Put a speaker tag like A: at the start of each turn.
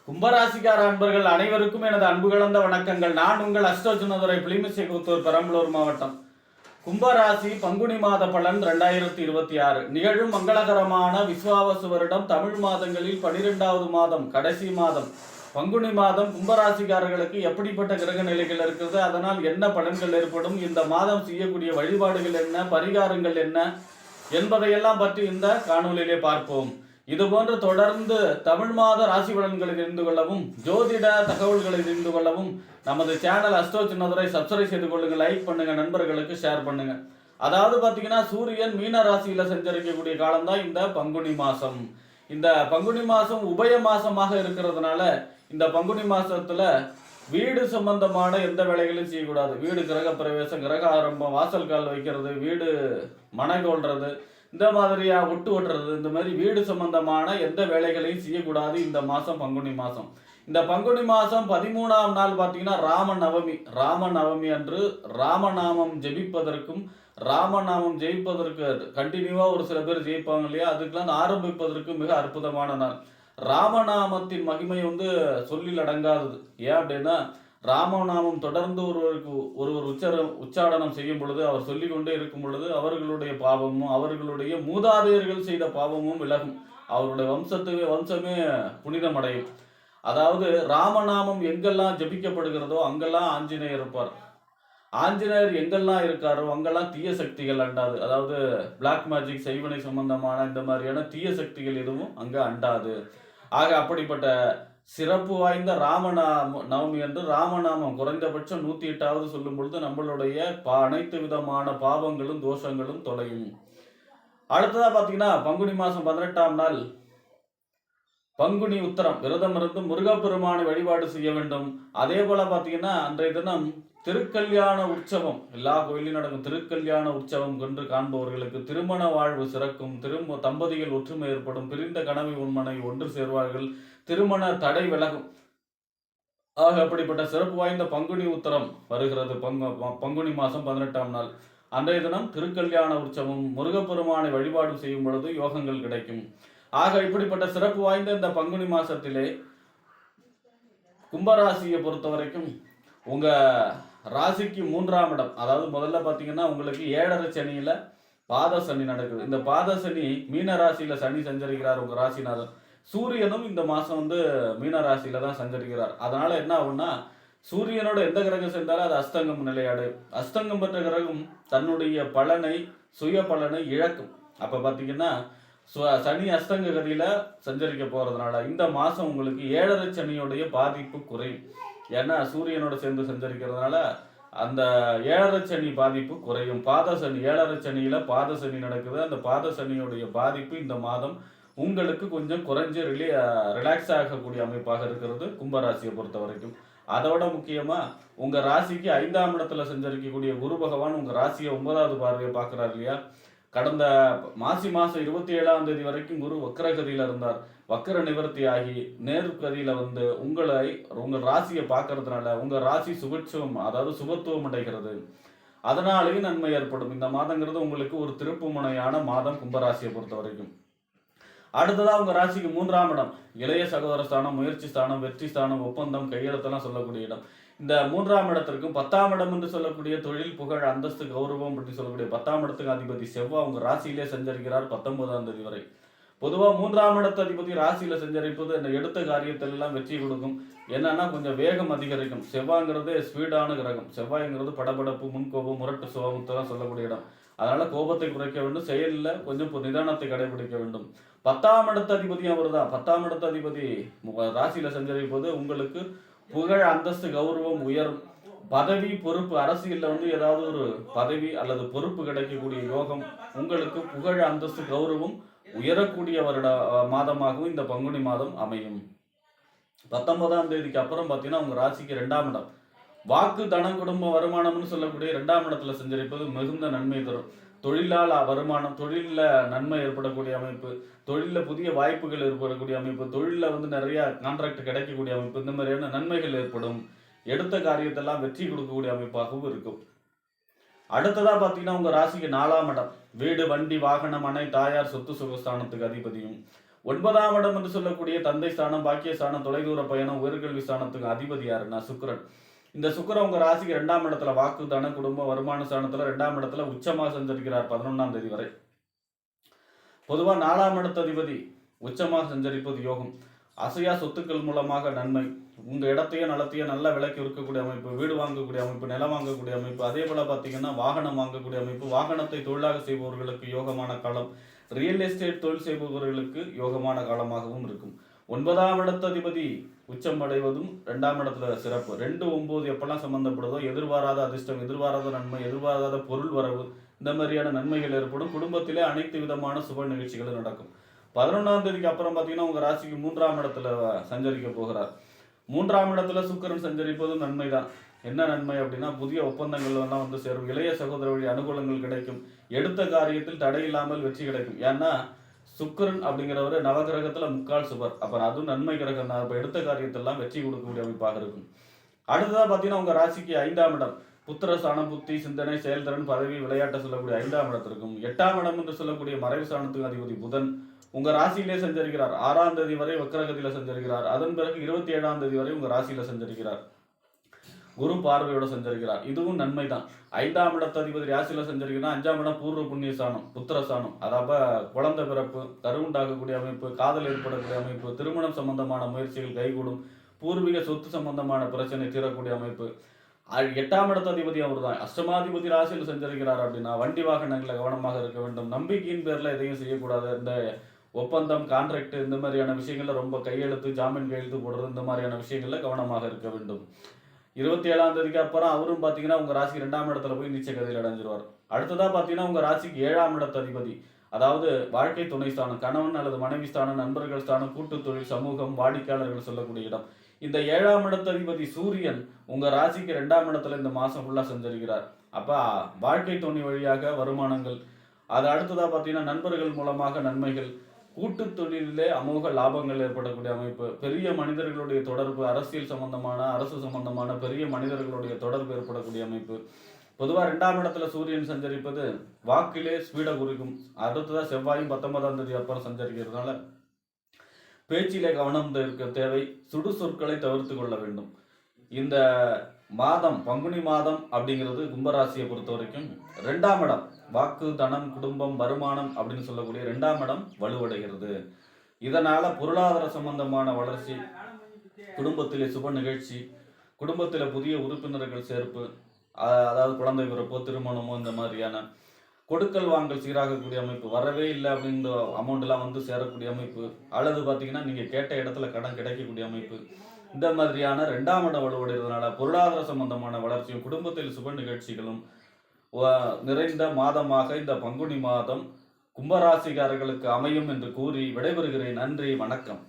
A: கும்பராசிக்கார அன்பர்கள் அனைவருக்கும் எனது அன்பு கலந்த வணக்கங்கள். நான் உங்கள் அஷ்டோஜனதுரை புலிமிசைகுத்தூர் பெரம்பலூர் மாவட்டம். கும்பராசி பங்குனி மாத பலன் 2026 நிகழும் மங்களகரமான விஸ்வாவசு வருடம் தமிழ் மாதங்களில் 12வது மாதம் கடைசி மாதம் பங்குனி மாதம் கும்பராசிக்காரர்களுக்கு எப்படிப்பட்ட கிரக நிலைகள் இருக்குது, அதனால் என்ன பலன்கள் ஏற்படும், இந்த மாதம் செய்யக்கூடிய வழிபாடுகள் என்ன, பரிகாரங்கள் என்ன என்பதையெல்லாம் பற்றி இந்த காணொலியிலே பார்ப்போம். இதுபோன்று தொடர்ந்து தமிழ் மாத ராசி பலன்களை தெரிந்து கொள்ளவும் ஜோதிட தகவல்களை தெரிந்து கொள்ளவும் நமது சேனல் அஸ்ட்ரோ சின்னதுரை சப்ஸ்கிரைப் செய்து கொள்ளுங்க, லைக் பண்ணுங்க, நண்பர்களுக்கு ஷேர் பண்ணுங்க. அதாவது பாத்தீங்கன்னா சூரியன் மீன ராசியில சஞ்சரிக்கக்கூடிய காலம்தான் இந்த பங்குனி மாசம். இந்த பங்குனி மாசம் உபய மாசமாக இருக்கிறதுனால இந்த பங்குனி மாசத்துல வீடு சம்பந்தமான எந்த வேலைகளையும் செய்யக்கூடாது. வீடு கிரக பிரவேசம், கிரக ஆரம்பம், வாசல் கால் வைக்கிறது, வீடு மனை கொள்றது, இந்த மாதிரியா ஒட்டு ஓட்டுறது, இந்த மாதிரி வீடு சம்பந்தமான எந்த வேலைகளையும் செய்யக்கூடாது இந்த மாசம் பங்குனி மாசம். இந்த பங்குனி மாசம் 13ஆம் நாள் பார்த்தீங்கன்னா ராமநவமி அன்று ராமநாமம் ஜெபிப்பதற்கும் ராமநாமம் ஜெயிப்பதற்கு கண்டினியூவா ஒரு சில பேர் ஜெயிப்பாங்க இல்லையா, அதுக்கெல்லாம் ஆரம்பிப்பதற்கு மிக அற்புதமான நாள். ராமநாமத்தின் மகிமை சொல்லில் அடங்காதது. ஏன் அப்படின்னா ராமநாமம் தொடர்ந்து ஒருவர் உச்சாடனம் செய்யும் பொழுது, அவர் சொல்லிக் கொண்டே இருக்கும் பொழுது அவர்களுடைய பாவமும் அவர்களுடைய மூதாதையர்கள் செய்த பாவமும் விலகும். அவருடைய வம்சமே புனிதமடையும். அதாவது ராமநாமம் எங்கெல்லாம் ஜபிக்கப்படுகிறதோ அங்கெல்லாம் ஆஞ்சநேயர் இருப்பார். ஆஞ்சநேயர் எங்கெல்லாம் இருக்காரோ அங்கெல்லாம் தீய சக்திகள் அண்டாது. அதாவது பிளாக் மேஜிக், செய்வனை சம்பந்தமான இந்த மாதிரியான தீய சக்திகள் எதுவும் அங்க அண்டாது. ஆக அப்படிப்பட்ட சிறப்பு வாய்ந்த நவமி என்று ராமநாமம் குறைந்தபட்சம் 108வது சொல்லும் பொழுது நம்மளுடைய அனைத்து விதமான பாவங்களும் தோஷங்களும் தொலையும். அடுத்ததா பாத்தீங்கன்னா பங்குனி மாசம் 18ஆம் நாள் பங்குனி உத்தரம். விரதம் இருந்து முருகப்பெருமானை வழிபாடு செய்ய வேண்டும். அதே போல பாத்தீங்கன்னா அன்றைய தினம் திருக்கல்யாண உற்சவம், எல்லா கோயிலும் நடக்கும் திருக்கல்யாண உற்சவம் கண்டு காண்பவர்களுக்கு திருமண வாழ்வு சிறக்கும், தம்பதிகள் ஒற்றுமை ஏற்படும், பிரிந்த கனவை உண்மனை ஒன்று சேர்வார்கள், திருமண தடை விலகும். ஆக அப்படிப்பட்ட சிறப்பு வாய்ந்த பங்குனி உத்தரம் வருகிறது. பங்குனி மாசம் 18ஆம் நாள் அன்றைய தினம் திருக்கல்யாண உற்சவம், முருகப்பெருமானை வழிபாடு செய்யும் பொழுது யோகங்கள் கிடைக்கும். ஆக இப்படிப்பட்ட சிறப்பு வாய்ந்த இந்த பங்குனி மாசத்திலே கும்பராசியை பொறுத்த வரைக்கும் உங்க ராசிக்கு 3ஆம் இடம், அதாவது முதல்ல பாத்தீங்கன்னா உங்களுக்கு 7.5 சனியில பாத சனி நடக்குது. இந்த பாத சனி மீன ராசியில சனி சஞ்சரிக்கிறார். உங்க ராசிநாதன் சூரியனும் இந்த மாசம் மீன ராசியில தான் சஞ்சரிக்கிறார். அதனால என்ன ஆகும்னா சூரியனோட எந்த கிரகம் சேர்ந்தாலும் அது அஸ்தங்கம் நிலையடையும். அஸ்தங்கம் பெற்ற கிரகம் தன்னுடைய சுய பலனை இழக்கும். அப்ப பாத்தீங்கன்னா சனி அஸ்தங்க கதியில சஞ்சரிக்க போறதுனால இந்த மாசம் உங்களுக்கு 7.5 சனியோடைய பாதிப்பு குறையும். ஏன்னா சூரியனோட சேர்ந்து சஞ்சரிக்கிறதுனால அந்த 7.5 சனி பாதிப்பு குறையும். பாத சனி 7.5 சனியில பாத சனி நடக்குது. அந்த பாத சனியுடைய பாதிப்பு இந்த மாதம் உங்களுக்கு கொஞ்சம் குறைஞ்சு ரிலாக்ஸ் ஆகக்கூடிய அமைப்பாக இருக்கிறது கும்பராசியை பொறுத்த வரைக்கும். அதோட முக்கியமா உங்க ராசிக்கு 5ஆம் இடத்துல சஞ்சரிக்கக்கூடிய குரு பகவான் உங்க ராசியை 9வது பார்வையை பார்க்கிறார் இல்லையா. கடந்த மாசம் 27ஆம் தேதி வரைக்கும் குரு வக்கரகதியில இருந்தார். வக்கர நிவர்த்தி ஆகி நேர்கதியில உங்கள் ராசியை பார்க்கறதுனால உங்க ராசி சுபத்துவம், அதாவது சுபத்துவம் அடைகிறது. அதனாலேயும் நன்மை ஏற்படும். இந்த மாதங்கிறது உங்களுக்கு ஒரு திருப்பு முனையான மாதம் கும்பராசியை பொறுத்த வரைக்கும். அடுத்ததா உங்க ராசிக்கு 3ஆம் இடம் இளைய சகோதர ஸ்தானம், முயற்சி ஸ்தானம், வெற்றி ஸ்தானம், ஒப்பந்தம், கையெழுத்தெல்லாம் சொல்லக்கூடிய இடம். இந்த 3ஆம் இடத்திற்கும் 10ஆம் இடம் என்று சொல்லக்கூடிய தொழில், புகழ், அந்தஸ்து, கௌரவம் அப்படின்னு சொல்லக்கூடிய 10ஆம் இடத்துக்கு அதிபதி செவ்வாய் உங்க ராசியிலே சஞ்சரிக்கிறார் 19ஆம் தேதி வரை. பொதுவா 3ஆம் இடத்து அதிபதி ராசியில சஞ்சரிப்பது இந்த எடுத்த காரியத்தில் எல்லாம் வெற்றி கொடுக்கும். என்னன்னா கொஞ்சம் வேகம் அதிகரிக்கும். செவ்வாய்ங்கிறது ஸ்பீடான கிரகம். செவ்வாய்ங்கிறது படபடப்பு, முன்கோபம், முரட்டு சுபாவத்தெல்லாம் சொல்லக்கூடிய இடம். அதனால கோபத்தை குறைக்க வேண்டும், செயலில் கொஞ்சம் நிதானத்தை கடைபிடிக்க வேண்டும். 10ஆம் இடத்து அதிபதி அவர் தான். 10ஆம் இடத்து அதிபதி ராசியில சஞ்சரிப்பது உங்களுக்கு புகழ், அந்தஸ்து, கௌரவம் உயரும். பதவி, பொறுப்பு, அரசியல்ல ஏதாவது ஒரு பதவி அல்லது பொறுப்பு கிடைக்கக்கூடிய யோகம், உங்களுக்கு புகழ், அந்தஸ்து, கௌரவம் உயரக்கூடிய மாதமாகவும் இந்த பங்குனி மாதம் அமையும். 19ஆம் தேதிக்கு அப்புறம் பார்த்தீங்கன்னா உங்க ராசிக்கு 2ஆம் இடம் வாக்கு, தனம், குடும்ப, வருமானம்னு சொல்லக்கூடிய 2ஆம் இடத்துல சஞ்சரிப்பது மிகுந்த நன்மை தரும். தொழிலால் வருமானம், தொழிலில் நன்மை ஏற்படக்கூடிய அமைப்பு, தொழிலில் புதிய வாய்ப்புகள் ஏற்படக்கூடிய அமைப்பு, தொழிலில் நிறைய கான்ட்ராக்ட் கிடைக்கக்கூடிய அமைப்பு, இந்த மாதிரியான நன்மைகள் ஏற்படும். எடுத்த காரியத்தெல்லாம் வெற்றி கொடுக்கக்கூடிய அமைப்பாகவும் இருக்கும். அடுத்ததா பாத்தீங்கன்னா உங்க ராசிக்கு 4ஆம் இடம் வீடு, வண்டி, வாகனம், மனை, தாயார், சொத்து சுகஸ்தானத்துக்கு அதிபதியும் 9ஆம் இடம் என்று சொல்லக்கூடிய தந்தை ஸ்தானம், பாக்கிய ஸ்தானம், தொலைதூர பயணம், உயர்கல்வி ஸ்தானத்துக்கு அதிபதி யாருன்னா சுக்கிரன். இந்த சுக்கிரன் உங்க ராசிக்கு 2ஆம் இடத்துல வாக்கு, தன, குடும்ப, வருமான ஸ்தானத்துல 2ஆம் இடத்துல உச்சமாக சஞ்சரிக்கிறார் 11ஆம் தேதி வரை. பொதுவா 4ஆம் இடத்த அதிபதி உச்சமாக சஞ்சரிப்பது யோகம். அசையா சொத்துக்கள் மூலமாக நன்மை, உங்க இடத்தையோ நிலத்தையோ நல்ல விலைக்கு இருக்கக்கூடிய அமைப்பு, வீடு வாங்கக்கூடிய அமைப்பு, நிலம் வாங்கக்கூடிய அமைப்பு, அதே போல பார்த்தீங்கன்னா வாகனம் வாங்கக்கூடிய அமைப்பு, வாகனத்தை தொழிலாக செய்பவர்களுக்கு யோகமான காலம், ரியல் எஸ்டேட் தொழில் செய்பவர்களுக்கு யோகமான காலமாகவும் இருக்கும். 9ஆம் இடத்த அதிபதி உச்சம் அடைவதும் 2ஆம் இடத்துல சிறப்பு. 2, 9 எப்பெல்லாம் சம்பந்தப்படுதோ எதிர்பாராத அதிர்ஷ்டம், எதிர்பாராத நன்மை, எதிர்பாராத பொருள் வரவு, இந்த மாதிரியான நன்மைகள் ஏற்படும். குடும்பத்திலே அனைத்து விதமான சுப நிகழ்ச்சிகளும் நடக்கும். 11ஆம் தேதிக்கு அப்புறம் பார்த்தீங்கன்னா உங்க ராசிக்கு 3ஆம் இடத்துல சஞ்சரிக்க போகிறார். 3ஆம் இடத்துல சுக்கிரன் சஞ்சரிப்பதும் நன்மைதான். என்ன நன்மை அப்படின்னா புதிய ஒப்பந்தங்கள் எல்லாம் வந்து சேரும், இளைய சகோதர வழி அனுகூலங்கள் கிடைக்கும், எடுத்த காரியத்தில் தடை இல்லாமல் வெற்றி கிடைக்கும். ஏன்னா சுக்கிரன் அப்படிங்கிறவர் நவகிரகத்துல முக்கால் சுபர், அப்புறம் அதுவும் நன்மை கிரகம் தான். அப்ப எடுத்த காரியத்தெல்லாம் வெற்றி கொடுக்கக்கூடிய அமைப்பாக இருக்கும். அடுத்ததா பார்த்தீங்கன்னா உங்க ராசிக்கு 5ஆம் இடம் புத்திரஸ்தானம், புத்தி, சிந்தனை, செயல்திறன், பதவி, விளையாட்டை சொல்லக்கூடிய 5ஆம் இடத்திற்கும் 8ஆம் இடம் என்று சொல்லக்கூடிய மறைவு ஸ்தானத்துக்கு அதிபதி புதன் உங்க ராசியிலே சஞ்சரிக்கிறார். 6ஆம் தேதி வரை வக்கரகத்தில சஞ்சரிக்கிறார். அதன் பிறகு 27ஆம் தேதி வரை உங்க ராசியில சஞ்சரிக்கிறார். குரு பார்வையோட சஞ்சரிக்கிறார். இதுவும் நன்மை தான். 5ஆம் இடத்த அதிபதி ராசியில சஞ்சரிக்கிறார். 5ஆம் இடம் பூர்வ புண்ணிய ஸ்தானம், புத்திரஸ்தானம், அதாவது குழந்தை பிறப்பு, கருவுண்டாகக்கூடிய அமைப்பு, காதல் ஏற்படக்கூடிய அமைப்பு, திருமணம் சம்பந்தமான முயற்சிகள் கைகூடும், பூர்வீக சொத்து சம்பந்தமான பிரச்சனை தீரக்கூடிய அமைப்பு. 8ஆம் இடத்த அதிபதி அவர் தான். அஷ்டமாதிபதி ராசியில் சஞ்சரிக்கிறார் அப்படின்னா வண்டி வாகனங்களில் கவனமாக இருக்க வேண்டும். நம்பிக்கையின் பேர்ல எதையும் செய்யக்கூடாது. இந்த ஒப்பந்தம், கான்ட்ராக்ட், இந்த மாதிரியான விஷயங்கள்ல ரொம்ப கையெழுத்து, ஜாமீன் கையெழுத்து போடுறது, இந்த மாதிரியான விஷயங்கள்ல கவனமாக இருக்க வேண்டும். 27ஆம் தேதிக்கு அப்புறம் அவரும் பார்த்தீங்கன்னா உங்க ராசிக்கு 2ஆம் இடத்துல போய் நீச்ச கதியில் அடைஞ்சிருவார். அடுத்ததா பார்த்தீங்கன்னா உங்க ராசிக்கு 7ஆம் இடத்த அதிபதி, அதாவது வாழ்க்கை துணை ஸ்தானம், கணவன் அல்லது மனைவி ஸ்தானம், நண்பர்கள் ஸ்தானம், கூட்டு தொழில், சமூகம், வாடிக்கையாளர்கள் சொல்லக்கூடிய இடம். இந்த 7ஆம் இடத்த அதிபதி சூரியன் உங்க ராசிக்கு 2ஆம் இடத்துல இந்த மாசம் ஃபுல்லா சஞ்சரிக்கிறார். அப்ப வாழ்க்கை துணை வழியாக வருமானங்கள், அது அடுத்ததா பார்த்தீங்கன்னா நண்பர்கள் மூலமாக நன்மைகள், கூட்டு தொழிலே அமோக லாபங்கள் ஏற்படக்கூடிய அமைப்பு, பெரிய மனிதர்களுடைய தொடர்பு, அரசியல் சம்பந்தமான, அரசு சம்பந்தமான பெரிய மனிதர்களுடைய தொடர்பு ஏற்படக்கூடிய அமைப்பு. பொதுவாக 2ஆம் இடத்துல சூரியன் சஞ்சரிப்பது வாக்கிலே ஸ்பீடை குறிக்கும். அடுத்ததான் செவ்வாயும் 19ஆம் தேதி அப்புறம் சஞ்சரிக்கிறதுனால பேச்சிலே கவனம் இருக்க தேவை, சுடு சொற்களை தவிர்த்து கொள்ள வேண்டும். இந்த மாதம் பங்குனி மாதம் அப்படிங்கிறது கும்பராசியை பொறுத்த வரைக்கும் 2ஆம் இடம் வாக்கு, தனம், குடும்பம், வருமானம் அப்படின்னு சொல்லக்கூடிய 2ஆம் இடம் வலுவடைகிறது. இதனால பொருளாதார சம்பந்தமான வளர்ச்சி, குடும்பத்திலே சுப நிகழ்ச்சி, குடும்பத்தில் புதிய உறுப்பினர்கள் சேர்ப்பு, அதாவது குழந்தை பிறப்போ, திருமணமோ, இந்த மாதிரியான கொடுக்கல் வாங்கல் சீராகக்கூடிய அமைப்பு, வரவே இல்லை அப்படின்ற அமௌண்ட்லாம் வந்து சேரக்கூடிய அமைப்பு, அல்லது பார்த்தீங்கன்னா நீங்கள் கேட்ட இடத்துல கடன் கிடைக்கக்கூடிய அமைப்பு, இந்த மாதிரியான 2ஆம் இடம் வலுவடைகிறதுனால பொருளாதார சம்பந்தமான வளர்ச்சியும் குடும்பத்தில் சுப நிகழ்ச்சிகளும் நிறைந்த மாதமாக இந்த பங்குனி மாதம் கும்பராசிக்காரர்களுக்கு அமையும் என்று கூறி விடைபெறுகிறேன். நன்றி, வணக்கம்.